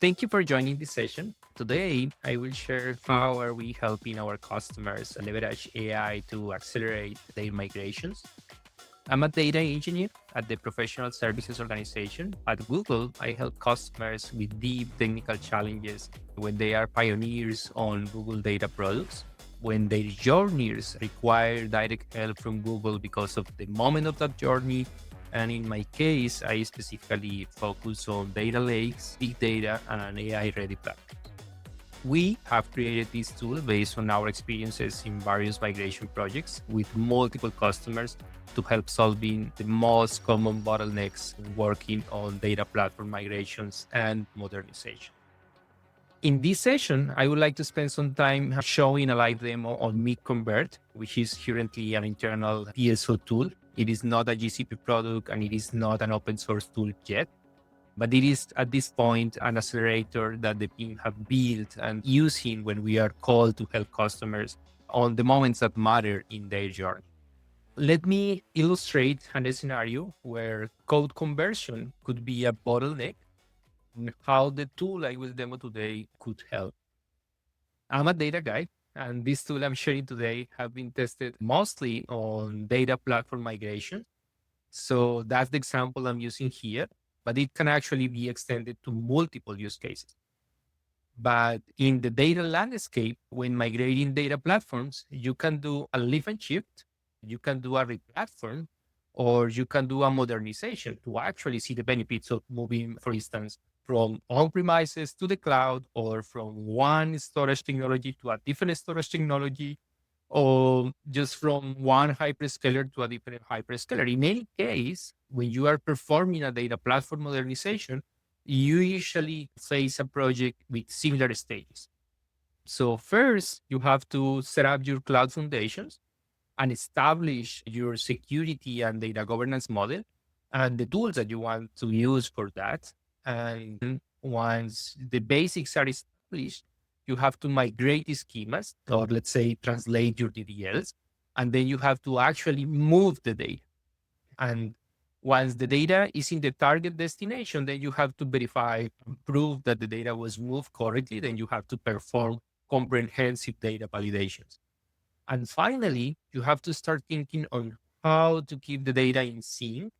Thank you for joining this session. Today, I will share how are we helping our customers leverage AI to accelerate their migrations. I'm a data engineer at the Professional Services Organization. At Google, I help customers with deep technical challenges when they are pioneers on Google data products, when their journeys require direct help from Google because of the moment of that journey. And in my case, I specifically focus on data lakes, big data, and an AI ready platform. We have created this tool based on our experiences in various migration projects with multiple customers to help solving the most common bottlenecks working on data platform migrations and modernization. In this session, I would like to spend some time showing a live demo on MigConvert, which is currently an internal PSO tool. It is not a GCP product and it is not an open source tool yet, but it is at this point an accelerator that the team have built and using when we are called to help customers on the moments that matter in their journey. Let me illustrate a scenario where code conversion could be a bottleneck and how the tool I will demo today could help. I'm a data guy, and this tool I'm sharing today have been tested mostly on data platform migration. So that's the example I'm using here, but it can actually be extended to multiple use cases. But in the data landscape, when migrating data platforms, you can do a lift and shift, you can do a replatform, or you can do a modernization to actually see the benefits of moving, for instance, from on-premises to the cloud, or from one storage technology to a different storage technology, or just from one hyperscaler to a different hyperscaler. In any case, when you are performing a data platform modernization, you usually face a project with similar stages. So first, you have to set up your cloud foundations and establish your security and data governance model and the tools that you want to use for that. And once the basics are established, you have to migrate the schemas, or let's say translate your DDLs, and then you have to actually move the data. And once the data is in the target destination, then you have to verify and prove that the data was moved correctly. Then you have to perform comprehensive data validations. And finally, you have to start thinking on how to keep the data in sync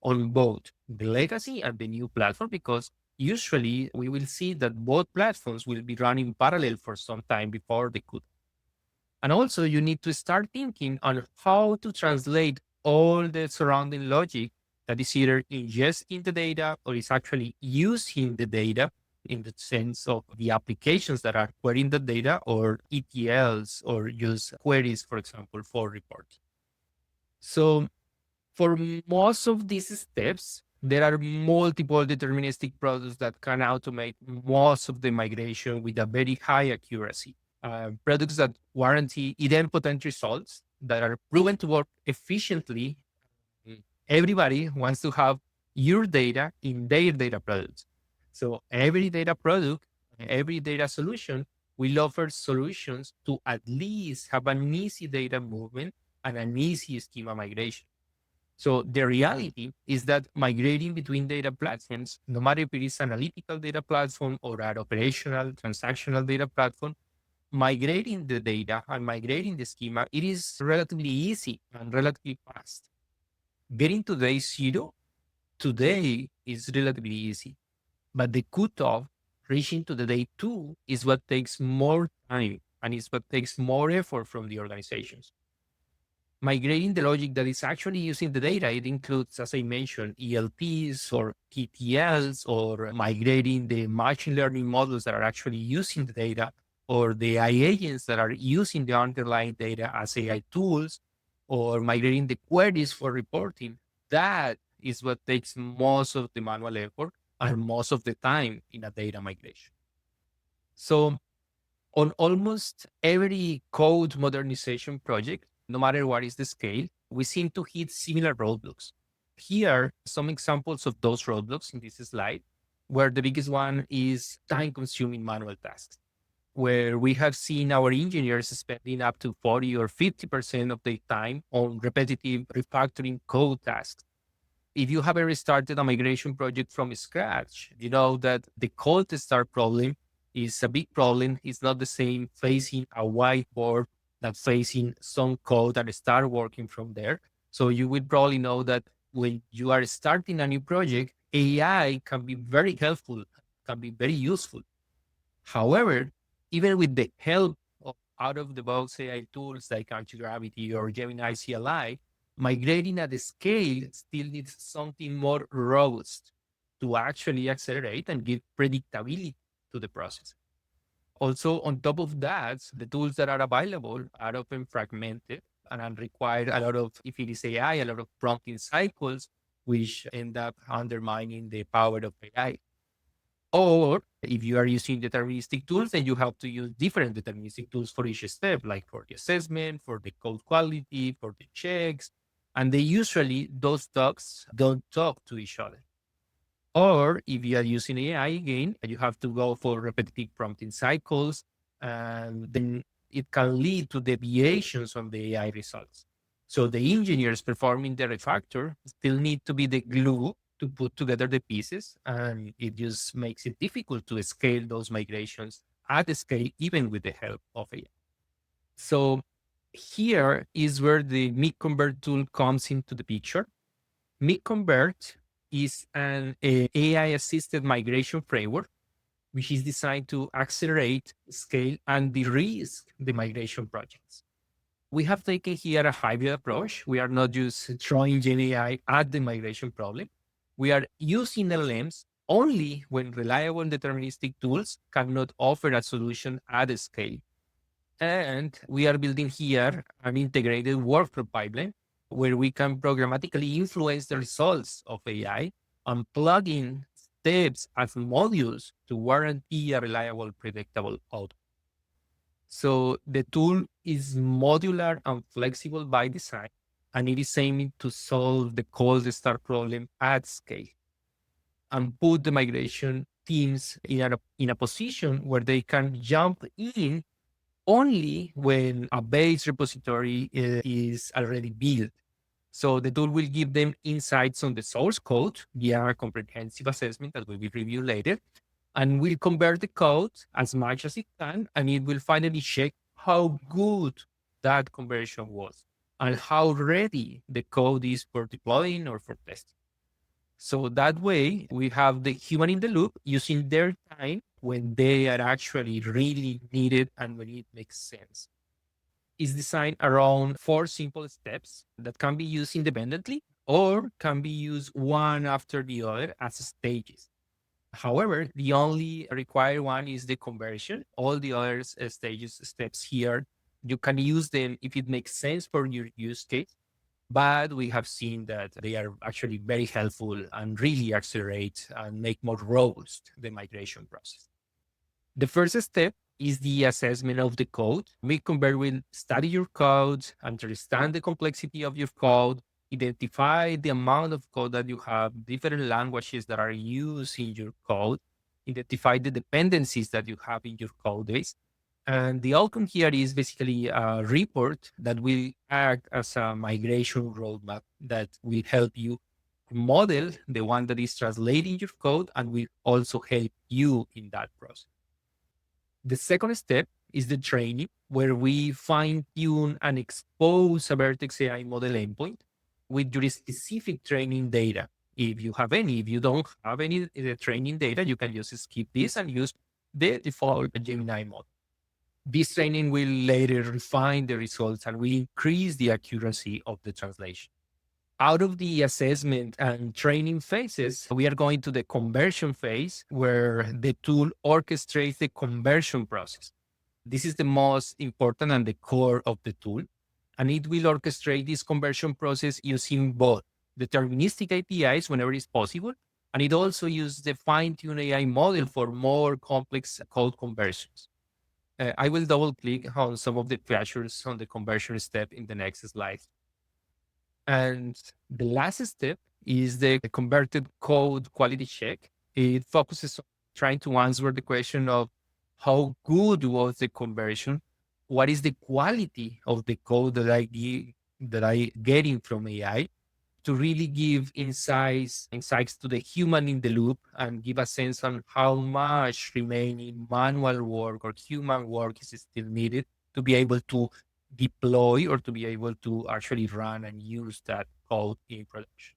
on both the legacy and the new platform, because usually we will see that both platforms will be running parallel for some time before they could. And also, you need to start thinking on how to translate all the surrounding logic that is either ingesting the data or is actually using the data in the sense of the applications that are querying the data or ETLs or use queries, for example, for reports. So for most of these steps, there are multiple deterministic products that can automate most of the migration with a very high accuracy. Products that guarantee idempotent results that are proven to work efficiently. Everybody wants to have your data in their data products. So every data product, every data solution will offer solutions to at least have an easy data movement and an easy schema migration. So the reality is that migrating between data platforms, no matter if it is analytical data platform or an operational transactional data platform, migrating the data and migrating the schema, it is relatively easy and relatively fast. Getting to day zero today is relatively easy, but the cutoff reaching to the day two is what takes more time and is what takes more effort from the organizations. Migrating the logic that is actually using the data, it includes, as I mentioned, ELTs or TTLs, or migrating the machine learning models that are actually using the data, or the AI agents that are using the underlying data as AI tools, or migrating the queries for reporting. That is what takes most of the manual effort and most of the time in a data migration. So on almost every code modernization project, no matter what is the scale, we seem to hit similar roadblocks. Here are some examples of those roadblocks in this slide, where the biggest one is time consuming manual tasks, where we have seen our engineers spending up to 40 or 50% of their time on repetitive refactoring code tasks. If you haven't restarted a migration project from scratch, you know that the cold start problem is a big problem. It's not the same facing a whiteboard that facing some code and start working from there. So you will probably know that when you are starting a new project, AI can be very helpful, can be very useful. However, even with the help of out of the box AI tools like Anti-Gravity or Gemini CLI, migrating at the scale still needs something more robust to actually accelerate and give predictability to the process. Also, on top of that, the tools that are available are often fragmented and require a lot of, if it is AI, a lot of prompting cycles, which end up undermining the power of AI. Or if you are using deterministic tools, then you have to use different deterministic tools for each step, like for the assessment, for the code quality, for the checks. And they usually, those docs don't talk to each other. Or if you are using AI again, you have to go for repetitive prompting cycles, and then it can lead to deviations on the AI results. So the engineers performing the refactor still need to be the glue to put together the pieces, and it just makes it difficult to scale those migrations at the scale, even with the help of AI. So here is where the MigConvert tool comes into the picture. MigConvert is an AI-assisted migration framework, which is designed to accelerate, scale, and de-risk the migration projects. We have taken here a hybrid approach. We are not just throwing Gen AI at the migration problem. We are using LLMs only when reliable and deterministic tools cannot offer a solution at a scale. And we are building here an integrated workflow pipeline where we can programmatically influence the results of AI and plug in steps as modules to guarantee a reliable, predictable outcome. So the tool is modular and flexible by design, and it is aiming to solve the cold start problem at scale and put the migration teams in a position where they can jump in only when a base repository is already built. So the tool will give them insights on the source code via a comprehensive assessment that will be reviewed later, and will convert the code as much as it can, and it will finally check how good that conversion was and how ready the code is for deploying or for testing. So that way, we have the human in the loop using their time when they are actually really needed and when it makes sense. It's designed around 4 simple steps that can be used independently or can be used one after the other as stages. However, the only required one is the conversion. All the other stages, steps here, you can use them if it makes sense for your use case. But we have seen that they are actually very helpful and really accelerate and make more robust the migration process. The first step is the assessment of the code. MigConvert will study your code, understand the complexity of your code, identify the amount of code that you have, different languages that are used in your code, identify the dependencies that you have in your code base. And the outcome here is basically a report that will act as a migration roadmap that will help you model the one that is translating your code and will also help you in that process. The second step is the training, where we fine tune and expose a Vertex AI model endpoint with your specific training data. If you have any, if you don't have any training data, you can just skip this and use the default Gemini model. This training will later refine the results and will increase the accuracy of the translation. Out of the assessment and training phases, we are going to the conversion phase where the tool orchestrates the conversion process. This is the most important and the core of the tool. And it will orchestrate this conversion process using both deterministic APIs whenever it's possible. And it also uses the fine-tuned AI model for more complex code conversions. I will double click on some of the features on the conversion step in the next slide. And the last step is the converted code quality check. It focuses on trying to answer the question of how good was the conversion? What is the quality of the code that I getting from AI? to really give insights to the human in the loop and give a sense on how much remaining manual work or human work is still needed to be able to deploy or to be able to actually run and use that code in production.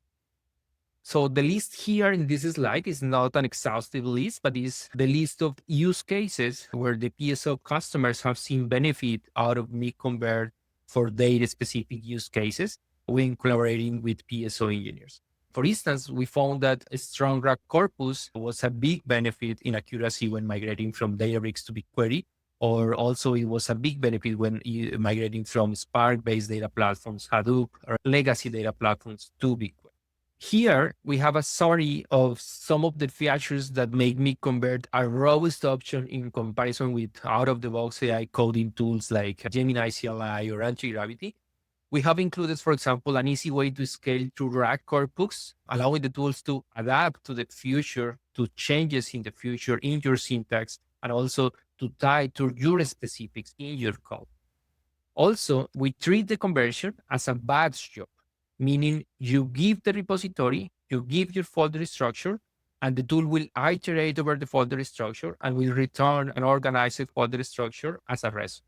So the list here in this slide is not an exhaustive list, but is the list of use cases where the PSO customers have seen benefit out of MigConvert for their specific use cases when collaborating with PSO engineers. For instance, we found that a strong RAG corpus was a big benefit in accuracy when migrating from Databricks to BigQuery, or also it was a big benefit when migrating from Spark-based data platforms, Hadoop, or legacy data platforms to BigQuery. Here, we have a summary of some of the features that make MigConvert a robust option in comparison with out-of-the-box AI coding tools like Gemini CLI or Anti-Gravity. We have included, for example, an easy way to scale to RAG corpus, allowing the tools to adapt to the future, to changes in the future in your syntax, and also to tie to your specifics in your code. Also, we treat the conversion as a batch job, meaning you give the repository, you give your folder structure, and the tool will iterate over the folder structure and will return an organized folder structure as a result.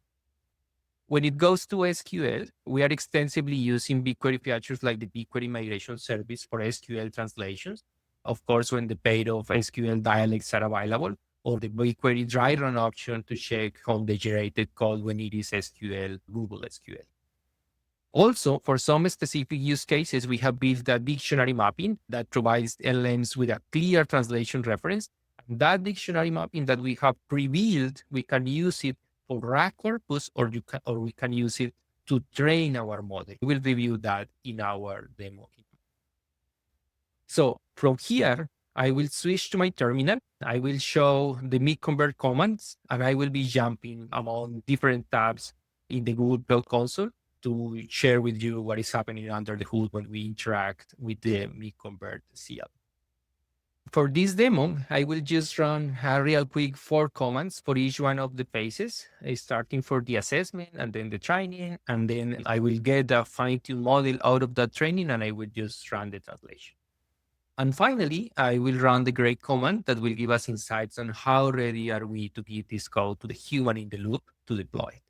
When it goes to SQL, we are extensively using BigQuery features like the BigQuery migration service for SQL translations. Of course, when the paid of SQL dialects are available, or the BigQuery dry run option to check on the generated code when it is SQL, Google SQL. Also, for some specific use cases, we have built a dictionary mapping that provides LLMs with a clear translation reference. And that dictionary mapping that we have pre-built, we can use it for RAG corpus, or we can use it to train our model. We will review that in our demo. So from here, I will switch to my terminal. I will show the MigConvert commands, and I will be jumping among different tabs in the Google Cloud console to share with you what is happening under the hood when we interact with the MigConvert CL. For this demo, I will just run a real quick 4 commands for each one of the phases, starting for the assessment and then the training, and then I will get a fine-tuned model out of that training and I will just run the translation. And finally, I will run the grade command that will give us insights on how ready are we to give this code to the human in the loop to deploy it.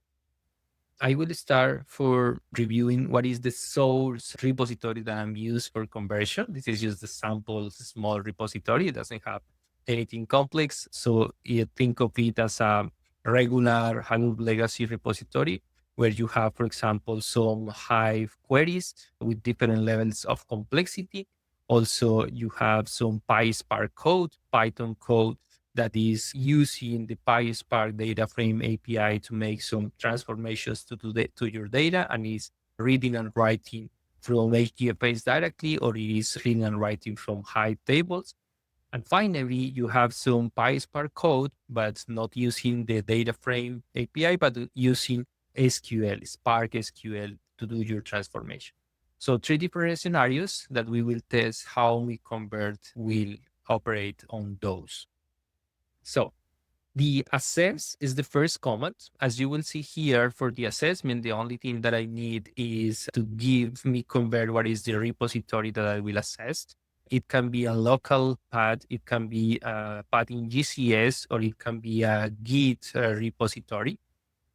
I will start for reviewing what is the source repository that I'm used for conversion. This is just the sample small repository. It doesn't have anything complex. So you think of it as a regular Hadoop legacy repository where you have, for example, some Hive queries with different levels of complexity. Also, you have some PySpark code, Python code that is using the PySpark data frame API to make some transformations to your data, and is reading and writing from HDFS directly, or it is reading and writing from Hive tables. And finally, you have some PySpark code, but not using the data frame API, but using SQL, Spark SQL to do your transformation. So 3 different scenarios that we will test how MigConvert will operate on those. So the assess is the first command. As you will see here for the assessment, the only thing that I need is to give MigConvert what is the repository that I will assess. It can be a local path, it can be a path in GCS, or it can be a Git repository.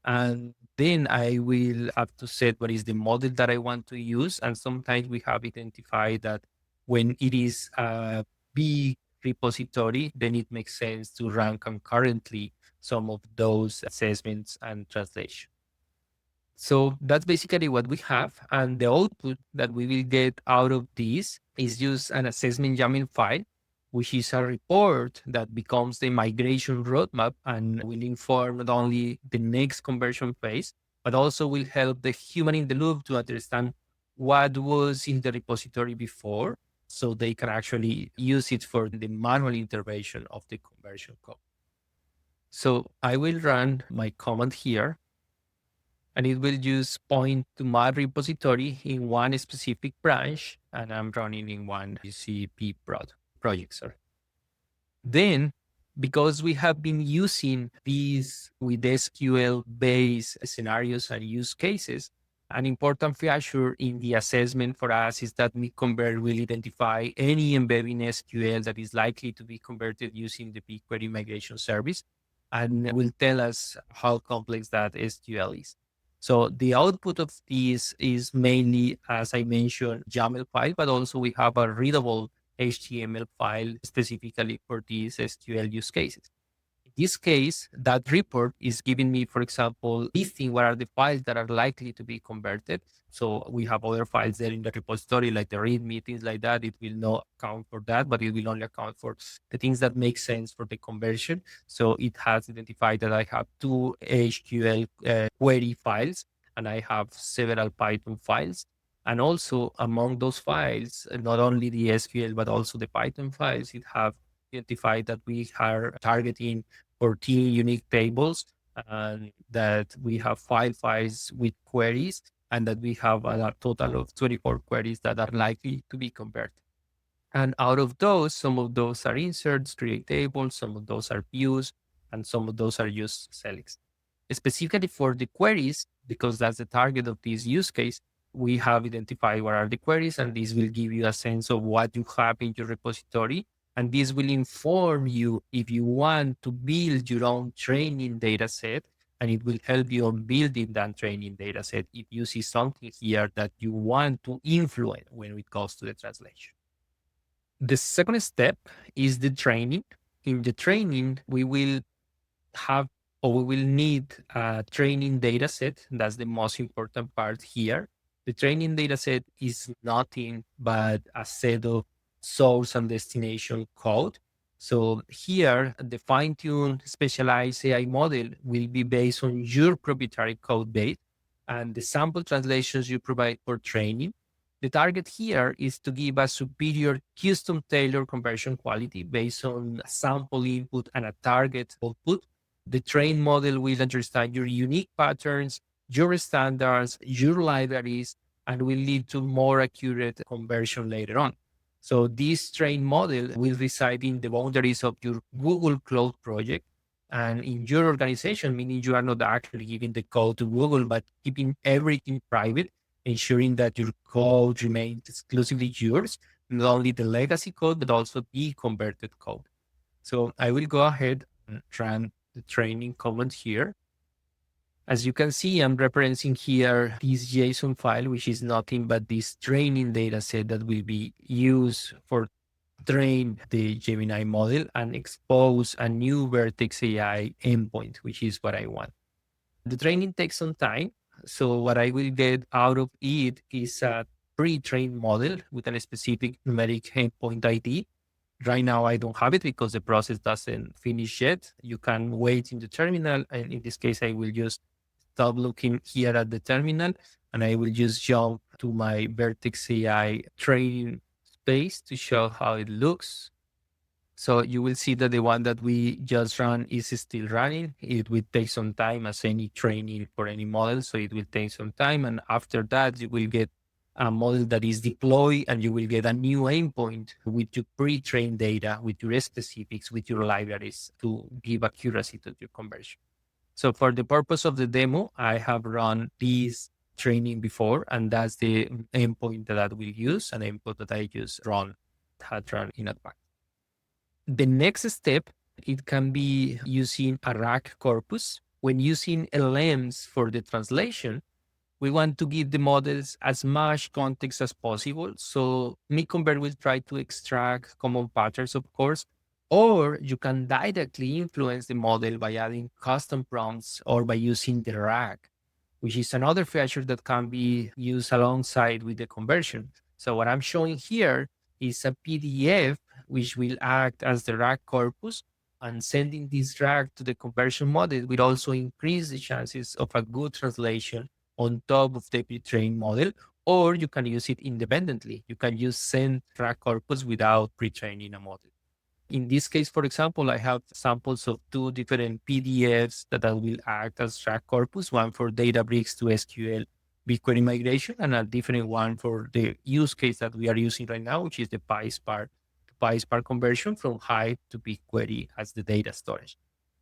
And then I will have to set what is the model that I want to use. And sometimes we have identified that when it is a big repository, then it makes sense to run concurrently some of those assessments and translation. So that's basically what we have. And the output that we will get out of this is just an assessment YAML file, which is a report that becomes the migration roadmap and will inform not only the next conversion phase, but also will help the human in the loop to understand what was in the repository before, so they can actually use it for the manual intervention of the conversion code. So I will run my command here, and it will just point to my repository in one specific branch, and I'm running in one GCP project. Then, because we have been using these with SQL-based scenarios and use cases, An important feature in the assessment for us is that MigConvert will identify any embedded in SQL that is likely to be converted using the BigQuery migration service and will tell us how complex that SQL is. So the output of this is mainly, as I mentioned, YAML file, but also we have a readable HTML file specifically for these SQL use cases. In this case, that report is giving me, for example, listing what are the files that are likely to be converted. So we have other files there in the repository, like the README, things like that. It will not account for that, but it will only account for the things that make sense for the conversion. So it has identified that I have two HQL query files, and I have several Python files. And also among those files, not only the SQL, but also the Python files, it have identified that we are targeting 14 unique tables, and that we have 5 files with queries, and that we have a total of 24 queries that are likely to be converted. And out of those, some of those are inserts, create tables, some of those are views, and some of those are just selects. Specifically for the queries, because that's the target of this use case, we have identified what are the queries, and this will give you a sense of what you have in your repository. And this will inform you if you want to build your own training data set, and it will help you on building that training data set if you see something here that you want to influence when it comes to the translation. The second step is the training. In the training, we will have or we will need a training data set. That's the most important part here. The training data set is nothing but a set of source and destination code. So here, the fine-tuned specialized AI model will be based on your proprietary code base and the sample translations you provide for training. The target here is to give a superior custom tailored conversion quality based on a sample input and a target output. The trained model will understand your unique patterns, your standards, your libraries, and will lead to more accurate conversion later on. So this trained model will reside in the boundaries of your Google Cloud project and in your organization, meaning you are not actually giving the code to Google, but keeping everything private, ensuring that your code remains exclusively yours, not only the legacy code, but also the converted code. So I will go ahead and run the training command here. As you can see, I'm referencing here this JSON file, which is nothing but this training data set that will be used for train the Gemini model and expose a new Vertex AI endpoint, which is what I want. The training takes some time. So what I will get out of it is a pre-trained model with a specific numeric endpoint ID. Right now, I don't have it because the process doesn't finish yet. You can wait in the terminal. And in this case, I will just stop looking here at the terminal, and I will just jump to my Vertex AI training space to show how it looks. So you will see that the one that we just ran is still running. It will take some time as any training for any model. So it will take some time. And after that, you will get a model that is deployed, and you will get a new endpoint with your pre-trained data, with your specifics, with your libraries to give accuracy to your conversion. So for the purpose of the demo, I have run this training before, and that's the endpoint that I will use, an endpoint that I just had run in advance. The next step, it can be using a RAG corpus. When using LMs for the translation, we want to give the models as much context as possible. So MigConvert will try to extract common patterns, of course, or you can directly influence the model by adding custom prompts or by using the RAG, which is another feature that can be used alongside with the conversion. So what I'm showing here is a PDF which will act as the RAG corpus, and sending this RAG to the conversion model will also increase the chances of a good translation on top of the pre-trained model, or you can use it independently. You can use send RAG corpus without pre-training a model. In this case, for example, I have samples of 2 different PDFs that I will act as track corpus, one for Databricks to SQL BigQuery migration, and a different one for the use case that we are using right now, which is the PySpark to PySpark conversion from Hive to BigQuery as the data storage.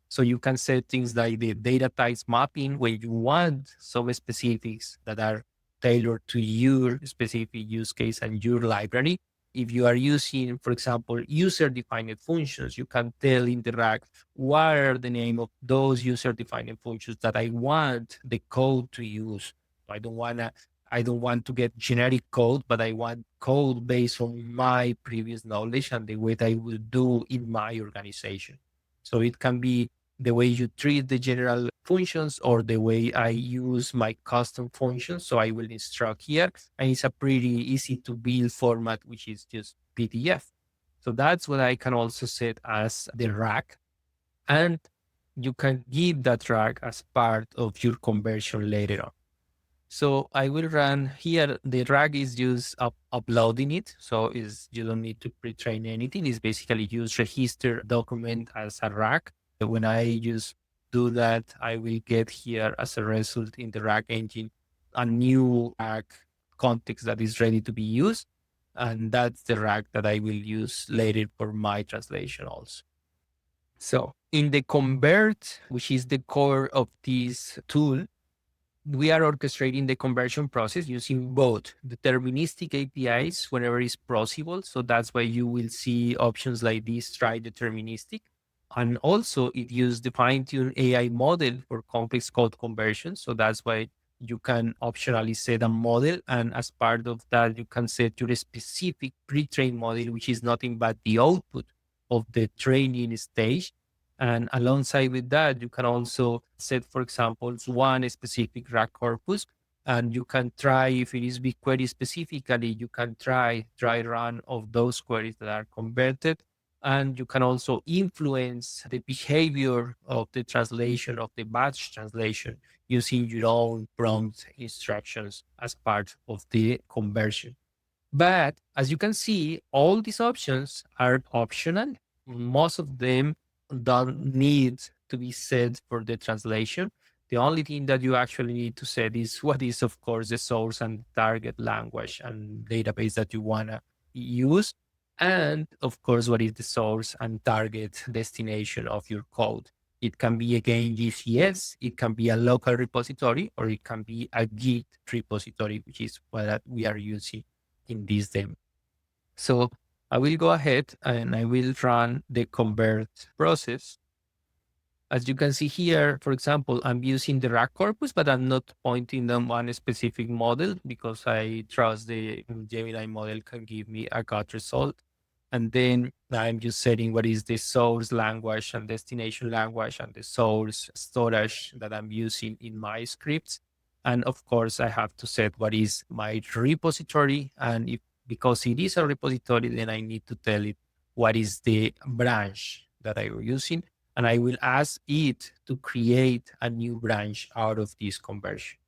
So you can set things like the data types mapping when you want some specifics that are tailored to your specific use case and your library. If you are using, for example, user-defined functions, you can tell in the RAG what are the name of those user-defined functions that I want the code to use. I don't want to get generic code, but I want code based on my previous knowledge and the way that I would do in my organization. So it can be the way you treat the general functions or the way I use my custom functions. So I will instruct here, and it's a pretty easy to build format, which is just PDF. So that's what I can also set as the rack. And you can give that rack as part of your conversion later on. So I will run here. The RAG is just uploading it. So you don't need to pre-train anything. It's basically use register document as a RAG. When I just do that, I will get here as a result in the RAG engine, a new RAG context that is ready to be used. And that's the RAG that I will use later for my translation also. So in the convert, which is the core of this tool, we are orchestrating the conversion process using both deterministic APIs whenever it's possible. So that's why you will see options like this, try deterministic. And also it uses the fine-tuned AI model for complex code conversion. So that's why you can optionally set a model. And as part of that, you can set your specific pre-trained model, which is nothing but the output of the training stage. And alongside with that, you can also set, for example, one specific RAG corpus, and you can try, if it is BigQuery specifically, you can try dry run of those queries that are converted. And you can also influence the behavior of the translation of the batch translation using your own prompt instructions as part of the conversion. But as you can see, all these options are optional. Most of them don't need to be set for the translation. The only thing that you actually need to set is what is, of course, the source and target language and database that you want to use. And of course, what is the source and target destination of your code. It can be, again, GCS, it can be a local repository, or it can be a Git repository, which is what we are using in this demo. So I will go ahead and I will run the convert process. As you can see here, for example, I'm using the RAG corpus, but I'm not pointing on one specific model because I trust the Gemini model can give me a gut result. And then I'm just setting what is the source language and destination language and the source storage that I'm using in my scripts. And of course, I have to set what is my repository. And if because it is a repository, then I need to tell it what is the branch that I am using. And I will ask it to create a new branch out of this conversion.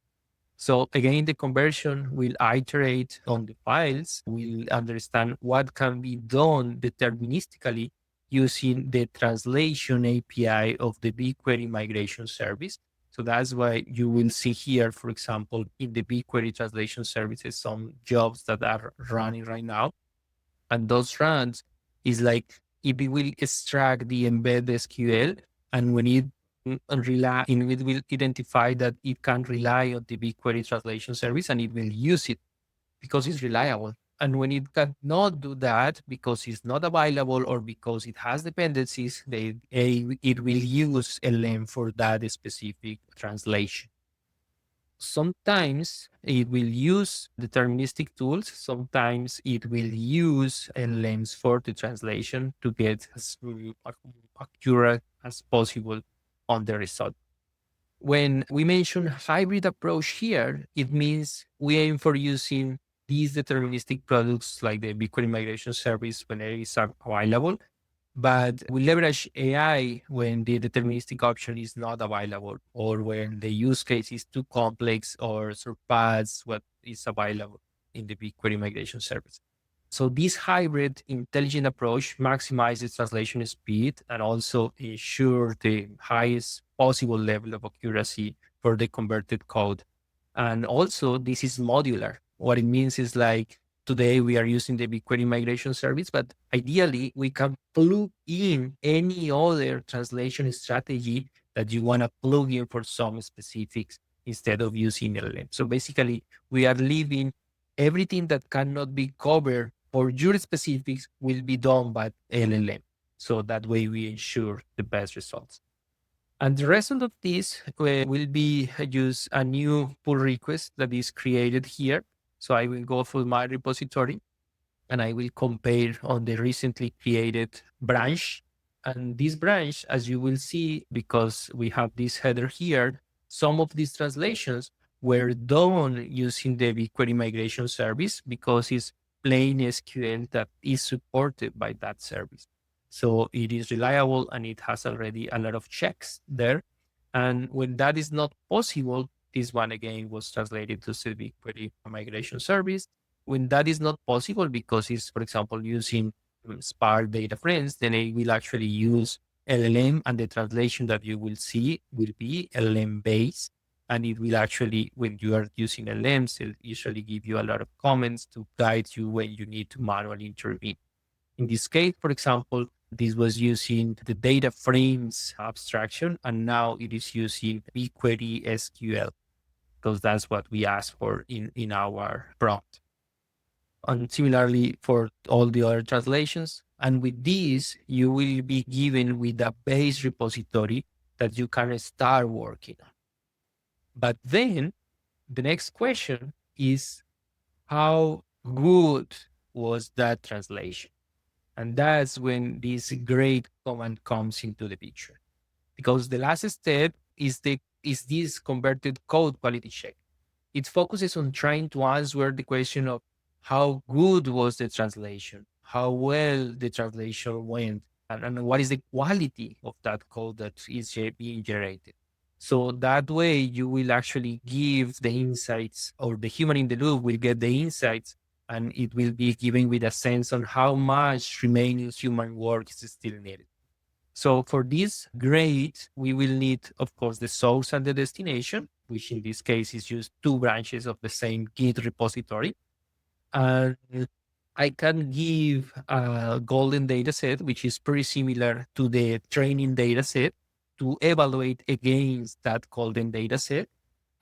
So again, the conversion will iterate on the files, will understand what can be done deterministically using the translation API of the BigQuery migration service. So that's why you will see here, for example, in the BigQuery translation services, some jobs that are running right now. And those runs is like, it will extract the embedded SQL, and when it it will identify that it can rely on the BigQuery translation service, and it will use it because it's reliable. And when it cannot do that because it's not available or because it has dependencies, it will use LM for that specific translation. Sometimes it will use deterministic tools. Sometimes it will use LLMs for the translation to get as accurate as possible on the result. When we mention hybrid approach here, it means we aim for using these deterministic products like the BigQuery migration service when it is available, but we leverage AI when the deterministic option is not available or when the use case is too complex or surpass what is available in the BigQuery migration service. So this hybrid intelligent approach maximizes translation speed and also ensure the highest possible level of accuracy for the converted code. And also this is modular. What it means is like today we are using the BigQuery migration service, but ideally we can plug in any other translation strategy that you want to plug in for some specifics instead of using LLM. So basically, we are leaving everything that cannot be covered for your specifics will be done by LLM. So that way we ensure the best results. And the result of this will be use a new pull request that is created here. So I will go through my repository and I will compare on the recently created branch. And this branch, as you will see, because we have this header here, some of these translations were done using the BigQuery migration service because it's plain SQL that is supported by that service. So it is reliable and it has already a lot of checks there. And when that is not possible, this one again was translated to the BigQuery migration service. When that is not possible because it's, for example, using Spark data frames, then it will actually use LLM and the translation that you will see will be LLM based. And it will actually, when you are using LLMs, it'll usually give you a lot of comments to guide you when you need to manually intervene. In this case, for example, this was using the data frames abstraction, and now it is using BigQuery SQL because that's what we asked for in our prompt. And similarly for all the other translations. And with this, you will be given with a base repository that you can start working on. But then the next question is how good was that translation? And that's when this great command comes into the picture. Because the last step is this converted code quality check. It focuses on trying to answer the question of how good was the translation, how well the translation went, and what is the quality of that code that is being generated. So that way you will actually give the insights, or the human in the loop will get the insights, and it will be given with a sense on how much remaining human work is still needed. So for this grade, we will need, of course, the source and the destination, which in this case is just two branches of the same Git repository. And I can give a golden data set, which is pretty similar to the training data set, to evaluate against that golden data set.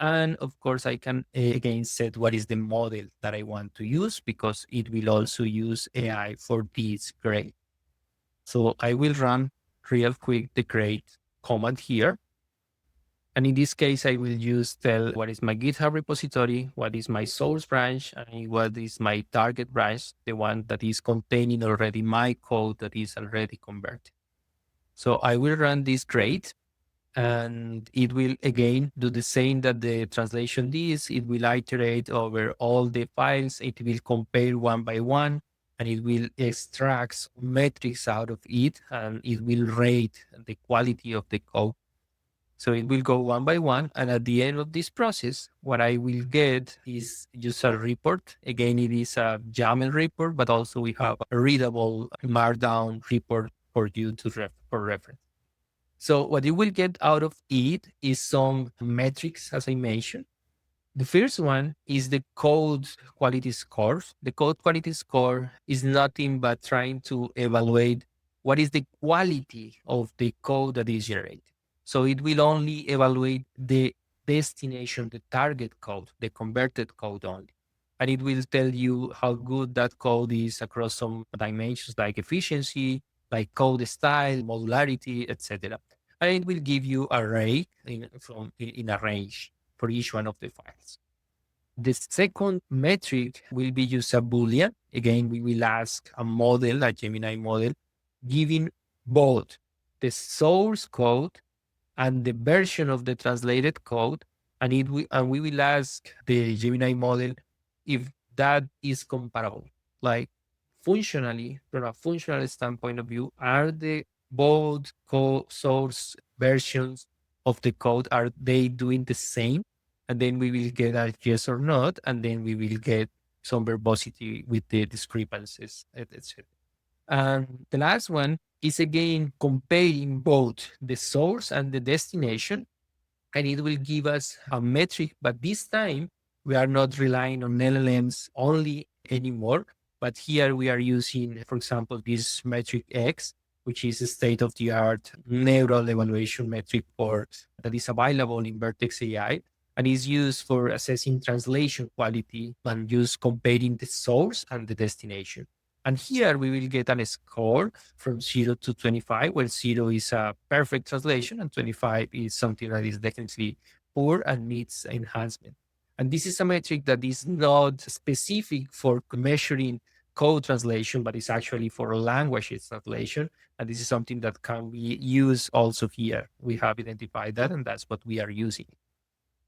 And of course, I can again set what is the model that I want to use, because it will also use AI for this grade. So I will run real quick the create command here. And in this case, I will use tell what is my GitHub repository, what is my source branch, and what is my target branch, the one that is containing already my code that is already converted. So I will run this create, and it will again do the same that the translation did. It will iterate over all the files. It will compare one by one, and it will extract metrics out of it, and it will rate the quality of the code. So it will go one by one. And at the end of this process, what I will get is just a report. Again, it is a YAML report, but also we have a readable Markdown report for you to for reference. So what you will get out of it is some metrics, as I mentioned. The first one is the code quality score. The code quality score is nothing but trying to evaluate what is the quality of the code that is generated. So it will only evaluate the destination, the target code, the converted code only. And it will tell you how good that code is across some dimensions like efficiency, like code style, modularity, etc. And it will give you an array in a range for each one of the files. The second metric will be just a Boolean. Again, we will ask a model, a Gemini model, giving both the source code and the version of the translated code. And we will ask the Gemini model if that is comparable. Like functionally, from a functional standpoint of view, are the both source versions of the code, are they doing the same? And then we will get a yes or not, and then we will get some verbosity with the discrepancies, etc. And the last one is again comparing both the source and the destination, and it will give us a metric. But this time we are not relying on LLMs only anymore, but here we are using, for example, this metric X, which is a state-of-the-art neural evaluation metric that is available in Vertex AI. and is used for assessing translation quality and just comparing the source and the destination. And here we will get a score from 0 to 25, where 0 is a perfect translation and 25 is something that is definitely poor and needs enhancement. And this is a metric that is not specific for measuring code translation, but it's actually for language translation. And this is something that can be used also here. We have identified that, and that's what we are using.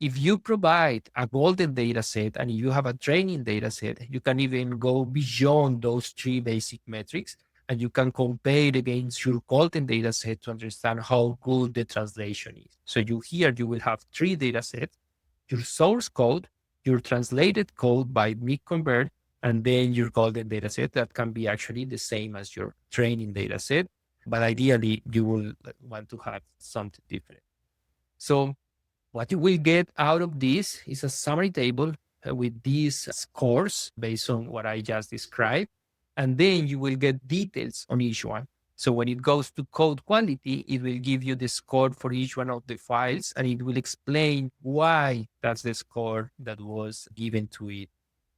If you provide a golden data set and you have a training data set, you can even go beyond those three basic metrics, and you can compare against your golden data set to understand how good the translation is. So you will have three data sets: your source code, your translated code by MigConvert, and then your golden data set that can be actually the same as your training data set. But ideally, you will want to have something different. So what you will get out of this is a summary table with these scores based on what I just described. And then you will get details on each one. So when it goes to code quality, it will give you the score for each one of the files, and it will explain why that's the score that was given to it.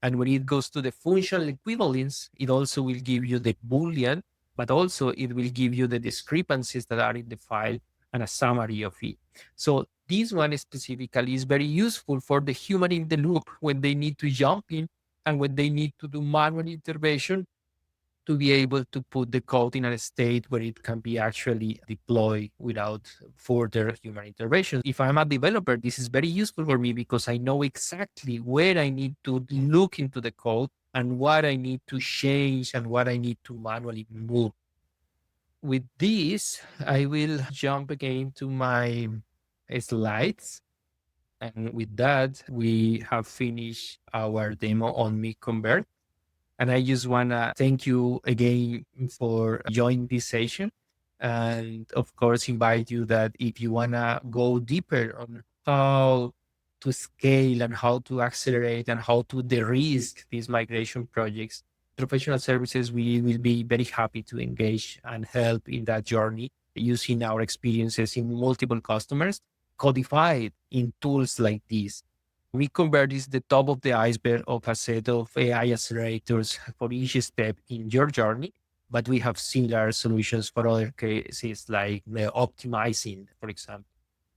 And when it goes to the functional equivalence, it also will give you the Boolean, but also it will give you the discrepancies that are in the file and a summary of it. So this one specifically is very useful for the human in the loop when they need to jump in and when they need to do manual intervention to be able to put the code in a state where it can be actually deployed without further human intervention. If I'm a developer, this is very useful for me because I know exactly where I need to look into the code and what I need to change and what I need to manually move. With this, I will jump again to my slides. And with that, we have finished our demo on MigConvert. And I just want to thank you again for joining this session. And of course, invite you that if you want to go deeper on how to scale and how to accelerate and how to de-risk these migration projects, professional services, we will be very happy to engage and help in that journey using our experiences in multiple customers codified in tools like this. MigConvert is the top of the iceberg of a set of AI accelerators for each step in your journey, but we have similar solutions for other cases like the optimizing, for example.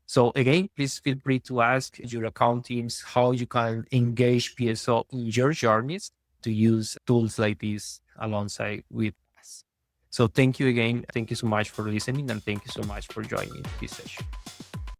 So again, please feel free to ask your account teams how you can engage PSO in your journeys to use tools like this alongside with us. So thank you again. Thank you so much for listening, and thank you so much for joining this session.